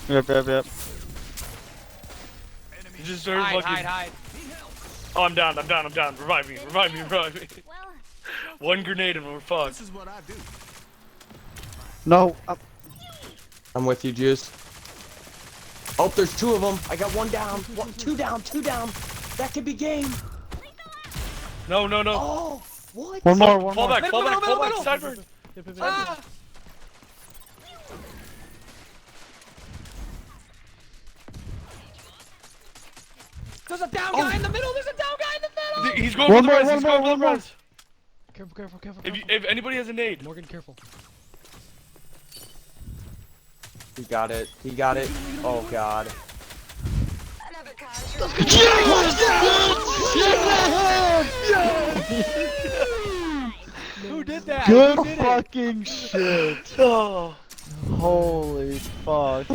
Yep. You just started Hide, fucking. hide. Oh, I'm down. Revive me. One grenade and we're fucked. No. I'm with you, Juice. Oh, there's two of them. I got one down. Two down. That could be game. No. Oh, what? One more. Fall back, Middle, Sideburn. Ah! There's a down guy in the middle! There's a down guy in the middle! He's going One for the more, res. one He's more, going for one the more. res. Careful. If anybody has a nade. Morgan, careful. He got it. Oh, God. Who did that? Good Who did it? fucking shit. Oh. Holy fuck.